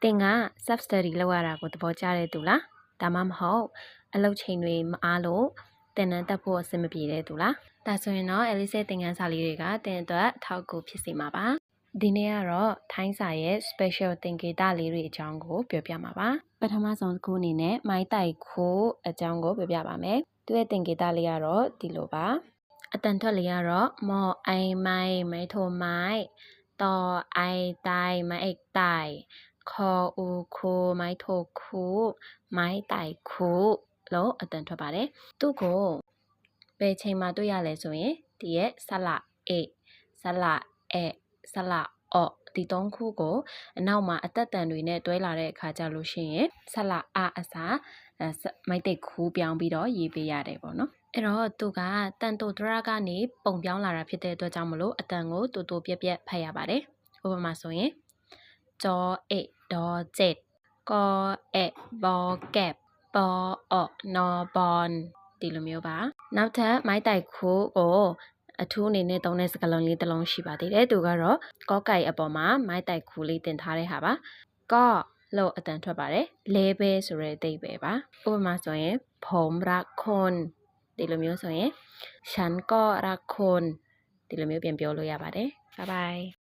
တင်က self study လုပ်ရတာကိုသဘောကျတဲ့သူလားဒါမှမဟုတ်အလုပ်ချိန်တွေမအားလို့တင်နန်းတက်ဖို့အဆင်မပြေတဲ့သူလားဒါဆိုရင်တော့ Alice သင်ခန်းစာလေးတွေကတင်အတွက်အထောက်အကူဖြစ်စေမှာပါဒီနေ့ကတော့ထိုင်းစာရဲ့ special သင်္ကေတလေးတွေအကြောင်းကိုပြောပြမှာပါပထမဆုံးတစ်ခုအနေနဲ့မိုင်းတိုက်ခိုးအကြောင်းကိုပြောပြပါမယ်သူရဲ့သင်္ကေတလေးကတော့ဒီလိုပါအတန်ထွက်လေးကတော့မော်အိုင်မိုင်မိုင်းထိုမိုင်းတော်အိုင်တိုင်မိုင်းအိတ်တိုင်ခေါ်ဦးခိုးမိုင်းထိုခိုးမိုင်းတိုက်ခိုးလို့အတန်ထွက်ပါတယ်သူ့ကိုဘယ်ချိန်မှာတွေ့ရလဲဆိုရင်ဒီရဲ့ဆလအေဆလအဲဆလအော့ဒီသုံးခုကိုအနောက်မှာအသက်တန်တွေနဲ့တွဲလာတဲ့အခါကျလို့ရှိရင်ဆလအစားမိုက်တိတ်ခူးပြောင်းပြီးတော့ရေးပေးရတယ်ပေါ့နော်အဲ့တော့သူကတန်တိုဒရကနေပုံပြောင်းလာတာဖြစ်တဲ့အတွက်ကြောင့်မလို့အတန်ကိုတူတူပြက်ပြက်ဖတ်ရပါတယ်ဥပမာဆိုရင်ကြောအိဒေါ်ကျက်ကောအဲဘောကက်ပေါ်အော့နော်ဘွန်ဒီလိုမျိုးပါနောက်ထပ်မိုက်တိုက်ခိုးကိုအထူးအနေနဲ့သုံးတဲ့စကားလုံးလေးတစ်လုံးရှိပါသေးတယ်သူကတော့ကောကိုက်အပေါ်မှာမိုက်တိုက်ခိုးလေးတင်ထားတဲ့ဟာပါကောလို့အတန်ထွက်ပါတယ်လဲပဲဆိုတဲ့အဓိပ္ပာယ်ပါဥပမာဆိုရင်ผมรักคนဒီလိုမျိုးဆိုရင်ฉันก็รักคนဒီလိုမျိုးပြန်ပြောလို့ရပါတယ် bye bye